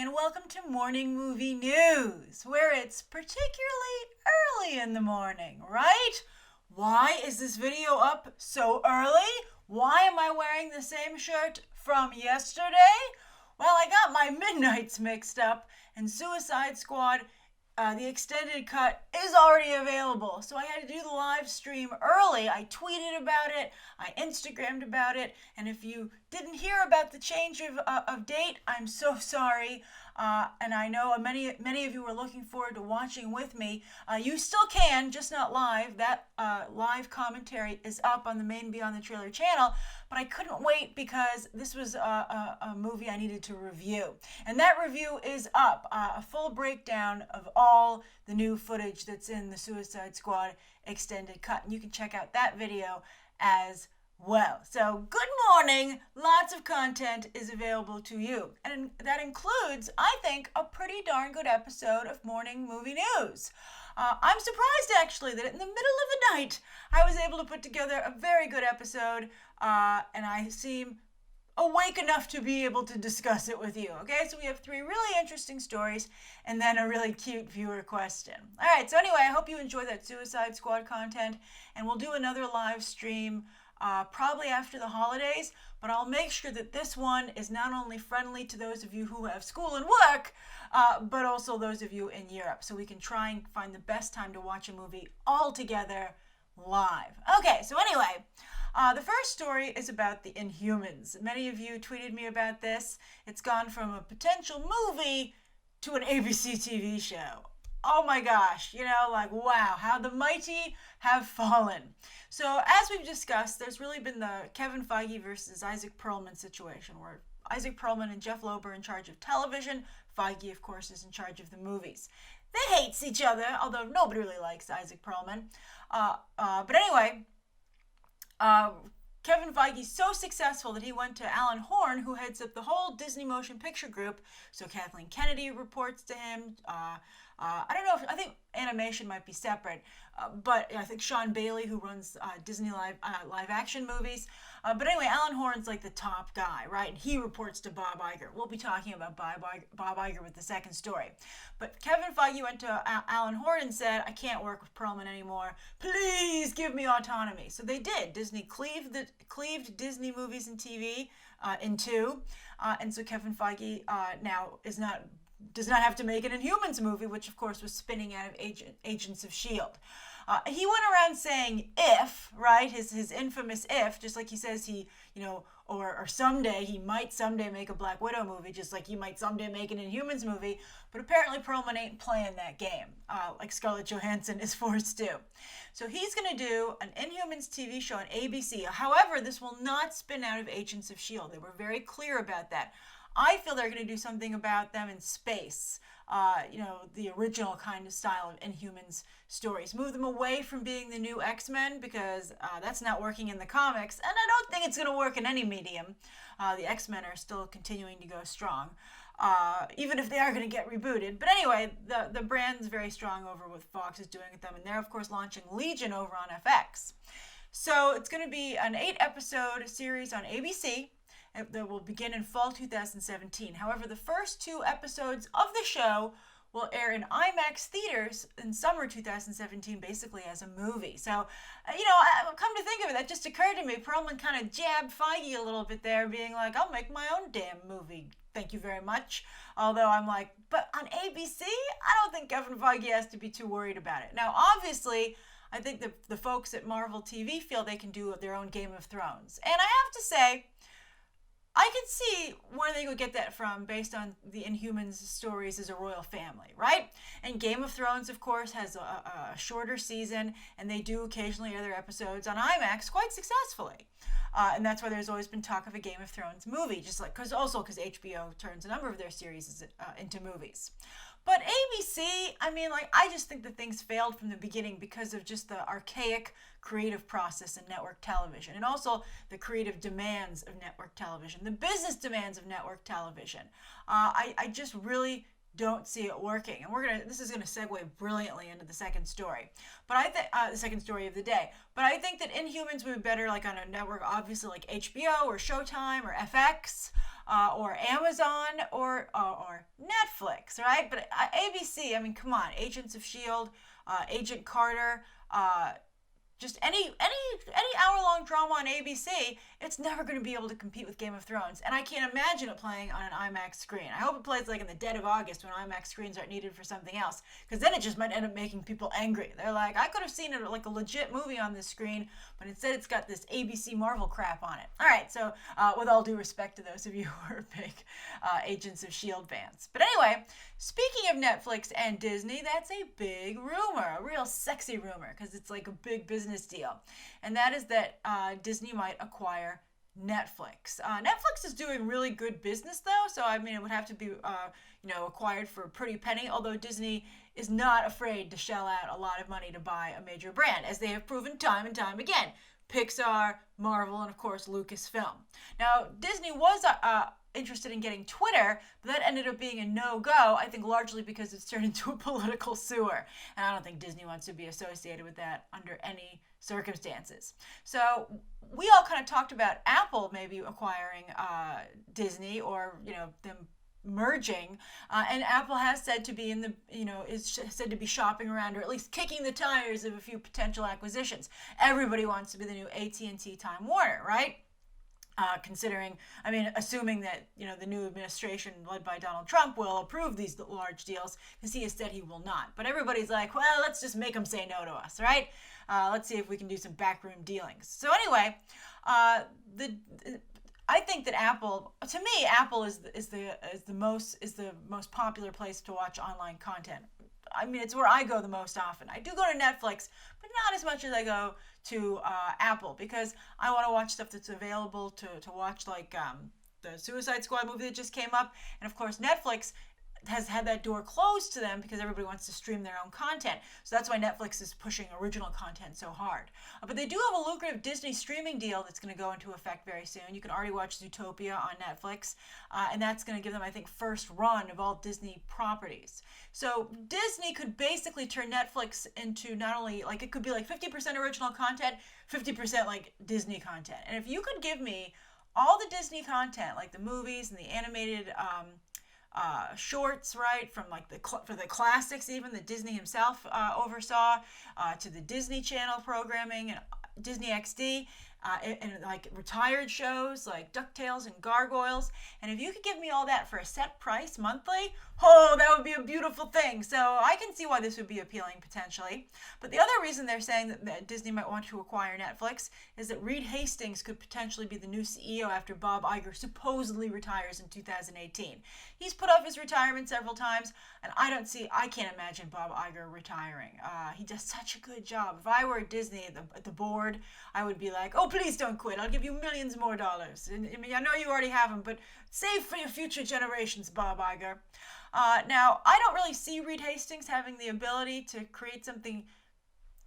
and welcome to Morning Movie News, where it's particularly early in the morning, right? Why is this video up so early? Why am I wearing the same shirt from yesterday? Well, I got my midnights mixed up, and Suicide Squad, the extended cut, is already available. So I had to do the live stream early. I tweeted about it, I Instagrammed about it, and if you didn't hear about the change of date, I'm so sorry. And I know many of you were looking forward to watching with me. You still can, just not live. That live commentary is up on the main Beyond the Trailer channel, but I couldn't wait because this was a movie I needed to review. And that review is up, a full breakdown of all the new footage that's in the Suicide Squad extended cut. And you can check out that video as well. So good morning. Lots of content is available to you. And that includes, I think, a pretty darn good episode of Morning Movie News. I'm surprised actually that in the middle of the night I was able to put together a very good episode, and I seem awake enough to be able to discuss it with you. Okay, so we have 3 really interesting stories and then a really cute viewer question. All right, so anyway, I hope you enjoy that Suicide Squad content, and we'll do another live stream probably after the holidays, but I'll make sure that this one is not only friendly to those of you who have school and work, but also those of you in Europe, so we can try and find the best time to watch a movie all together live. Okay, so anyway, the first story is about the Inhumans. Many of you tweeted me about this. It's gone from a potential movie to an ABC TV show. Oh my gosh, like, wow, how the mighty have fallen. So as we've discussed, there's really been the Kevin Feige versus Isaac Perlman situation, where Isaac Perlman and Jeff Loeb are in charge of television. Feige, of course, is in charge of the movies. They hate each other, although nobody really likes Isaac Perlman. But anyway, Kevin Feige's so successful that he went to Alan Horn, who heads up the whole Disney Motion Picture Group. So Kathleen Kennedy reports to him. I don't know I think animation might be separate, but I think Sean Bailey, who runs Disney live action movies. But anyway, Alan Horn's like the top guy, right? And he reports to Bob Iger. We'll be talking about Bob Iger with the second story. But Kevin Feige went to Alan Horn and said, I can't work with Perlman anymore. Please give me autonomy. So they did. Disney cleaved Disney movies and TV in 2. And so Kevin Feige now does not have to make an Inhumans movie, which of course was spinning out of Agents of S.H.I.E.L.D. He went around saying if, right, his infamous if, just like he says or someday, he might someday make a Black Widow movie, just like he might someday make an Inhumans movie, but apparently Perlman ain't playing that game, like Scarlett Johansson is forced to. So he's going to do an Inhumans TV show on ABC. However, this will not spin out of Agents of S.H.I.E.L.D. They were very clear about that. I feel they're going to do something about them in space, the original kind of style of Inhumans stories. Move them away from being the new X-Men, because that's not working in the comics, and I don't think it's going to work in any medium. The X-Men are still continuing to go strong, even if they are going to get rebooted. But anyway, the brand's very strong over what Fox is doing with them, and they're, of course, launching Legion over on FX. So it's going to be an 8-episode series on ABC that will begin in fall 2017. However, the first 2 episodes of the show will air in IMAX theaters in summer 2017, basically as a movie. So, come to think of it, that just occurred to me. Perlman kind of jabbed Feige a little bit there, being like, I'll make my own damn movie. Thank you very much. Although I'm like, but on ABC, I don't think Kevin Feige has to be too worried about it. Now, obviously, I think the folks at Marvel TV feel they can do their own Game of Thrones. And I have to say, I can see where they would get that from based on the Inhumans stories as a royal family, right? And Game of Thrones, of course, has a shorter season, and they do occasionally air their episodes on IMAX quite successfully. And that's why there's always been talk of a Game of Thrones movie, because HBO turns a number of their series into movies. But ABC, I just think that things failed from the beginning because of just the archaic creative process in network television, and also the creative demands of network television, the business demands of network television. I just really don't see it working. And this is gonna segue brilliantly into the second story. But I think the second story of the day. But I think that Inhumans would be better like on a network, obviously like HBO or Showtime or FX. Or Amazon or Netflix, right? But ABC, I mean, come on, Agents of Shield, Agent Carter, just any hour-long drama on ABC, it's never going to be able to compete with Game of Thrones. And I can't imagine it playing on an IMAX screen. I hope it plays like in the dead of August when IMAX screens aren't needed for something else, because then it just might end up making people angry. They're like, I could have seen it like a legit movie on this screen, but instead it's got this ABC Marvel crap on it. All right, so with all due respect to those of you who are big Agents of S.H.I.E.L.D. fans. But anyway, speaking of Netflix and Disney, that's a big rumor, a real sexy rumor, because it's like a big business deal. And that is that Disney might acquire Netflix. Netflix is doing really good business though, so I mean it would have to be acquired for a pretty penny, although Disney is not afraid to shell out a lot of money to buy a major brand, as they have proven time and time again. Pixar, Marvel, and of course Lucasfilm. Now, Disney was interested in getting Twitter, but that ended up being a no-go, I think largely because it's turned into a political sewer. And I don't think Disney wants to be associated with that under any circumstances. So we all kind of talked about Apple maybe acquiring Disney, or them merging, and Apple has said to be is said to be shopping around, or at least kicking the tires of a few potential acquisitions. Everybody wants to be the new AT&T Time Warner, right? Assuming that the new administration led by Donald Trump will approve these large deals, because he has said he will not. But everybody's like, well, let's just make them say no to us, right? Let's see if we can do some backroom dealings. So anyway, I think that Apple is the most popular place to watch online content. I mean, it's where I go the most often. I do go to Netflix, but not as much as I go to Apple, because I want to watch stuff that's available to watch, like the Suicide Squad movie that just came up. And of course, Netflix has had that door closed to them because everybody wants to stream their own content. So that's why Netflix is pushing original content so hard. But they do have a lucrative Disney streaming deal that's going to go into effect very soon. You can already watch Zootopia on Netflix, and that's going to give them, I think, first run of all Disney properties. So Disney could basically turn Netflix into not only, like, it could be like 50% original content, 50% like Disney content. And if you could give me all the Disney content, like the movies and the animated shorts, right, from like for the classics even that Disney himself oversaw, to the Disney Channel programming and Disney XD, and like retired shows like DuckTales and Gargoyles. And if you could give me all that for a set price monthly, oh, that would be a beautiful thing. So I can see why this would be appealing potentially. But the other reason they're saying that Disney might want to acquire Netflix is that Reed Hastings could potentially be the new CEO after Bob Iger supposedly retires in 2018. He's put off his retirement several times, and I can't imagine Bob Iger retiring. He does such a good job. If I were at Disney at the board, I would be like, oh, please don't quit. I'll give you millions more dollars. And, I mean, I know you already have them, but save for your future generations, Bob Iger. Now, I don't really see Reed Hastings having the ability to create something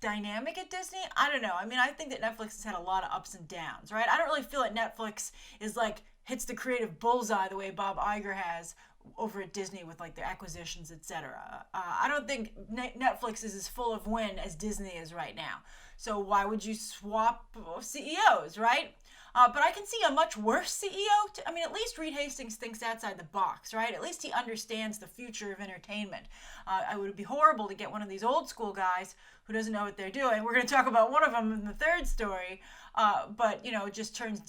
dynamic at Disney. I don't know. I mean, I think that Netflix has had a lot of ups and downs, right? I don't really feel like Netflix is like hits the creative bullseye the way Bob Iger has over at Disney with like the acquisitions, etc. I don't think Netflix is as full of win as Disney is right now. So why would you swap CEOs, right? But I can see a much worse CEO. At least Reed Hastings thinks outside the box, right? At least he understands the future of entertainment. It would be horrible to get one of these old school guys who doesn't know what they're doing. We're going to talk about one of them in the third story. But it just turns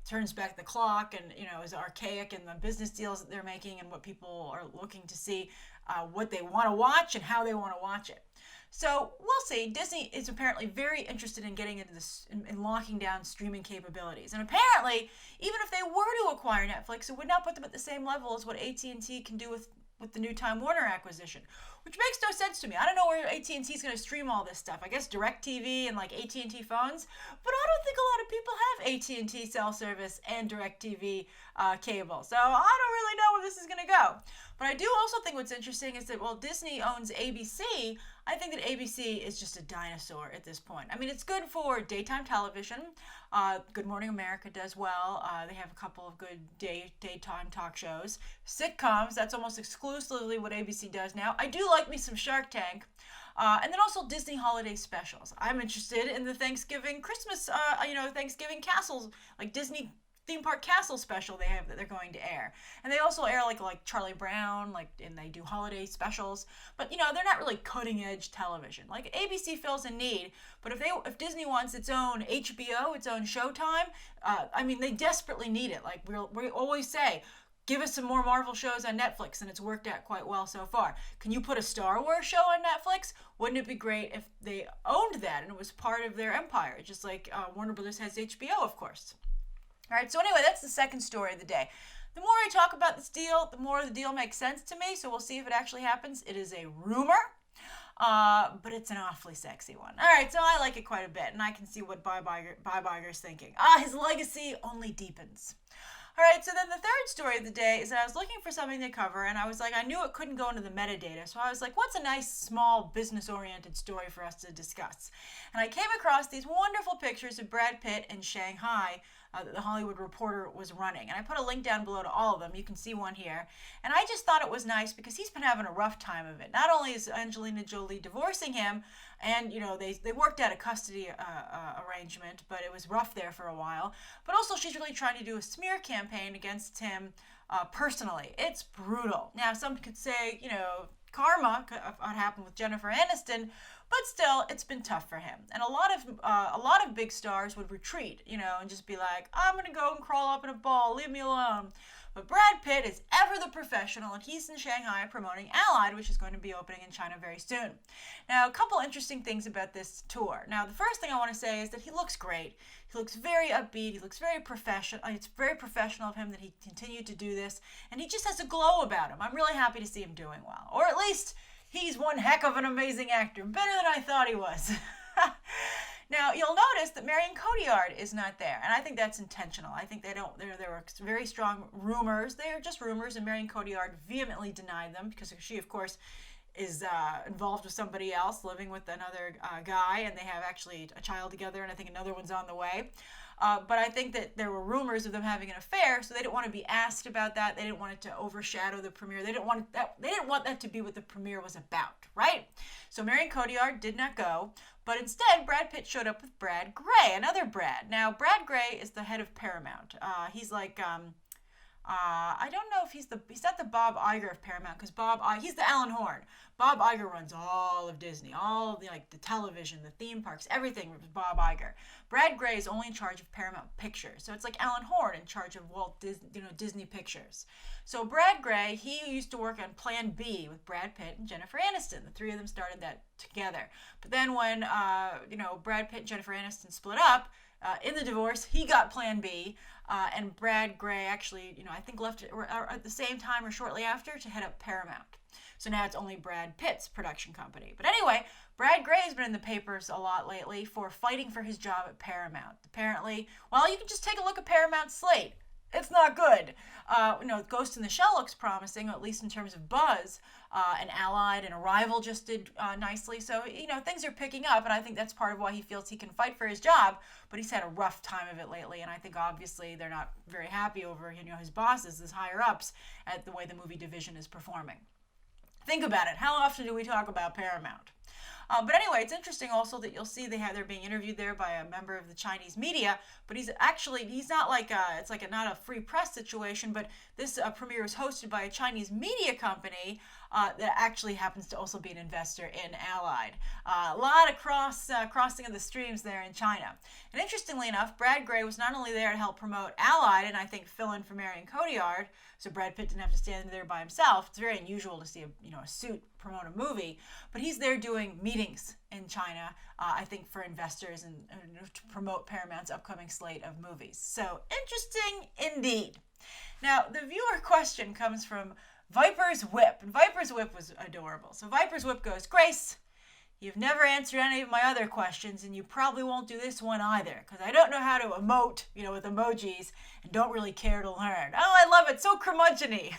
turns back the clock, and, is archaic in the business deals that they're making and what people are looking to see, what they want to watch and how they want to watch it. So we'll see. Disney is apparently very interested in getting into this, in locking down streaming capabilities. And apparently, even if they were to acquire Netflix, it would not put them at the same level as what AT&T can do with the new Time Warner acquisition, which makes no sense to me. I don't know where AT&T is going to stream all this stuff. I guess DirecTV and like AT&T phones, but I don't think a lot of people have AT&T cell service and DirecTV cable. So I don't really know where this is going to go. But I do also think what's interesting is that while Disney owns ABC, I think that ABC is just a dinosaur at this point. I mean, it's good for daytime television. Good Morning America does well. They have a couple of good daytime talk shows. Sitcoms, that's almost exclusively what ABC does now. I do like me some Shark Tank. And then also Disney holiday specials. I'm interested in the Thanksgiving, Christmas, Thanksgiving castles, like Disney theme park castle special they have that they're going to air. And they also air like Charlie Brown, and they do holiday specials. But they're not really cutting edge television. Like ABC fills a need, but if Disney wants its own HBO, its own Showtime, they desperately need it. Like we always say, give us some more Marvel shows on Netflix, and it's worked out quite well so far. Can you put a Star Wars show on Netflix? Wouldn't it be great if they owned that and it was part of their empire, just like Warner Brothers has HBO, of course. All right, so anyway, that's the second story of the day. The more I talk about this deal, the more the deal makes sense to me, so we'll see if it actually happens. It is a rumor, but it's an awfully sexy one. All right, so I like it quite a bit, and I can see what Bob Iger's thinking. His legacy only deepens. All right, so then the third story of the day is that I was looking for something to cover, and I was like, I knew it couldn't go into the metadata, so I was like, what's a nice, small, business-oriented story for us to discuss? And I came across these wonderful pictures of Brad Pitt in Shanghai that the Hollywood Reporter was running. And I put a link down below to all of them. You can see one here. And I just thought it was nice because he's been having a rough time of it. Not only is Angelina Jolie divorcing him, and they worked out a custody arrangement, but it was rough there for a while. But also she's really trying to do a smear campaign against him personally. It's brutal. Now some could say, karma, what happened with Jennifer Aniston, but still, it's been tough for him. And a lot of big stars would retreat, and just be like, I'm gonna go and crawl up in a ball, leave me alone. But Brad Pitt is ever the professional, and he's in Shanghai promoting Allied, which is going to be opening in China very soon. Now, a couple interesting things about this tour. Now, the first thing I want to say is that he looks great. He looks very upbeat. He looks very professional. It's very professional of him that he continued to do this, and he just has a glow about him. I'm really happy to see him doing well, or at least he's one heck of an amazing actor, better than I thought he was. Now, you'll notice that Marion Cotillard is not there, and I think that's intentional. I think there were very strong rumors. They are just rumors, and Marion Cotillard vehemently denied them because she, of course, is involved with somebody else, living with another guy, and they have actually a child together, and I think another one's on the way. But I think that there were rumors of them having an affair, so they didn't want to be asked about that. They didn't want it to overshadow the premiere. They didn't want that to be what the premiere was about, right? So Marion Cotillard did not go, but instead Brad Pitt showed up with Brad Gray, another Brad. Now Brad Gray is the head of Paramount. He's like I don't know if he's not the Bob Iger of Paramount, because he's the Alan Horn. Bob Iger runs all of Disney, all of the television, the theme parks, everything was Bob Iger. Brad Gray is only in charge of Paramount Pictures, so it's like Alan Horn in charge of Walt Disney, Disney Pictures. So Brad Gray, he used to work on Plan B with Brad Pitt and Jennifer Aniston. The three of them started that together. But then when Brad Pitt and Jennifer Aniston split up, in the divorce, he got Plan B, and Brad Gray actually, I think left at the same time or shortly after to head up Paramount. So now it's only Brad Pitt's production company. But anyway, Brad Gray has been in the papers a lot lately for fighting for his job at Paramount. Apparently, well, you can just take a look at Paramount's slate. It's not good. Ghost in the Shell looks promising, at least in terms of buzz. And Allied and Arrival just did nicely. So, things are picking up, and I think that's part of why he feels he can fight for his job. But he's had a rough time of it lately, and I think obviously they're not very happy over, his bosses, his higher-ups, at the way the movie division is performing. Think about it. How often do we talk about Paramount? But anyway, it's interesting also that you'll see they're being interviewed there by a member of the Chinese media, but he's not like not a free press situation, but this premiere is hosted by a Chinese media company that actually happens to also be an investor in Allied. A lot of crossing of the streams there in China. And interestingly enough, Brad Gray was not only there to help promote Allied and I think fill in for Marion Cotillard, so Brad Pitt didn't have to stand there by himself. It's very unusual to see a suit promote a movie, but he's there doing meetings in China, I think for investors and to promote Paramount's upcoming slate of movies. So interesting indeed. Now, the viewer question comes from Viper's Whip, and Viper's Whip was adorable. So Viper's Whip goes, Grace, you've never answered any of my other questions, and you probably won't do this one either, because I don't know how to emote, with emojis, and don't really care to learn. Oh, I love it. So curmudgeon-y.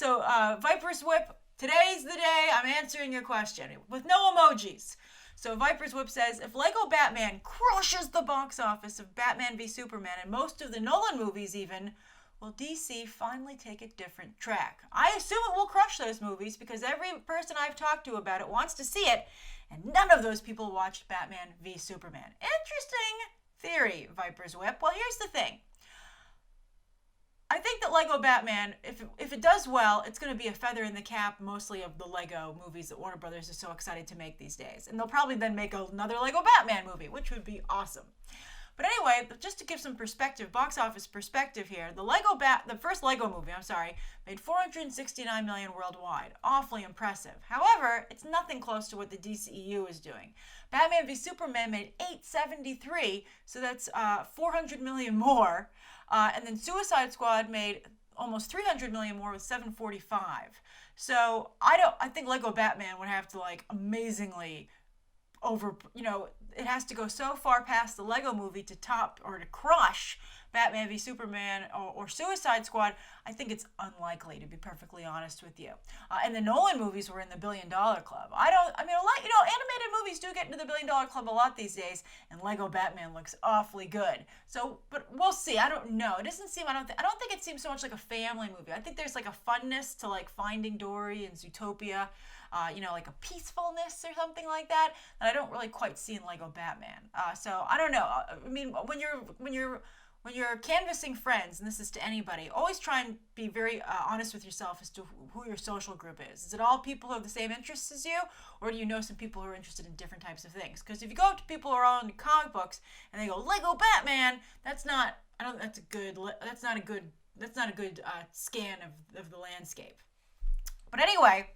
So Viper's Whip, today's the day I'm answering your question with no emojis. So Viper's Whip says, if Lego Batman crushes the box office of Batman v Superman and most of the Nolan movies even, will DC finally take a different track? I assume it will crush those movies because every person I've talked to about it wants to see it, and none of those people watched Batman v Superman. Interesting theory, Viper's Whip. Well, here's the thing. I think that Lego Batman, if it does well, it's going to be a feather in the cap mostly of the Lego movies that Warner Brothers is so excited to make these days. And they'll probably then make another Lego Batman movie, which would be awesome. But anyway, just to give some perspective, box office perspective here, the first Lego movie, made $469 million worldwide. Awfully impressive. However, it's nothing close to what the DCEU is doing. Batman v Superman made $873, so that's $400 million more. And then Suicide Squad made almost $300 million more with $745. So I think Lego Batman would have to amazingly it has to go so far past the Lego movie to top or to crush Batman v Superman or Suicide Squad. I think it's unlikely, to be perfectly honest with you. And the Nolan movies were in the $1 billion club. Animated movies do get into the $1 billion club a lot these days, and Lego Batman looks awfully good. So, but we'll see. I don't know. It doesn't seem. I don't think it seems so much like a family movie. I think there's a funness to Finding Dory and Zootopia. Like a peacefulness or something like that I don't really quite see in Lego Batman. So I don't know. I mean, when you're canvassing friends, and this is to anybody, always try and be very honest with yourself as to who your social group is. Is it all people who have the same interests as you, or do you know some people who are interested in different types of things? Because if you go up to people who are all into comic books and they go Lego Batman, that's not a good scan of the landscape. But anyway.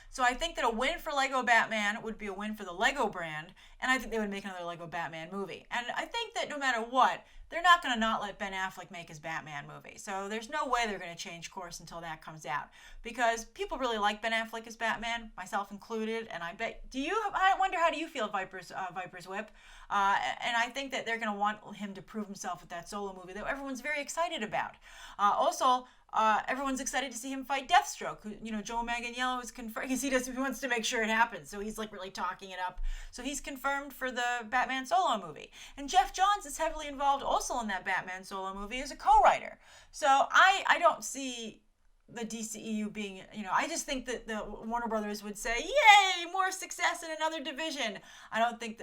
So I think that a win for Lego Batman would be a win for the Lego brand, and I think they would make another Lego Batman movie. And I think that no matter what, they're not going to not let Ben Affleck make his Batman movie. So there's no way they're going to change course until that comes out, because people really like Ben Affleck as Batman, myself included. And I wonder, how do you feel, Viper's Whip? And I think that they're going to want him to prove himself with that solo movie that everyone's very excited about. Also, everyone's excited to see him fight Deathstroke, who, Joe Manganiello is confirmed, because he wants to make sure it happens, so he's really talking it up. So he's confirmed for the Batman solo movie. And Jeff Johns is heavily involved also in that Batman solo movie as a co-writer. So I don't see the DCEU being, I just think that the Warner Brothers would say, yay, more success in another division. I don't think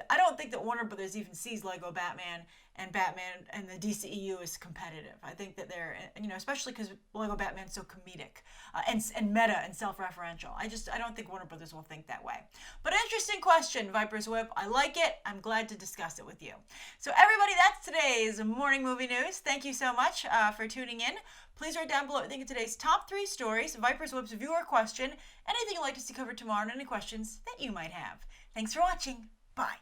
that Warner Brothers even sees Lego Batman and the DCEU is competitive. I think that they're, especially because Lego Batman's so comedic and meta and self-referential. I don't think Warner Brothers will think that way. But interesting question, Viper's Whip. I like it. I'm glad to discuss it with you. So everybody, that's today's morning movie news. Thank you so much for tuning in. Please write down below what you think of today's top 3 stories, Viper's Whip's viewer question, anything you'd like to see covered tomorrow, and any questions that you might have. Thanks for watching. Bye.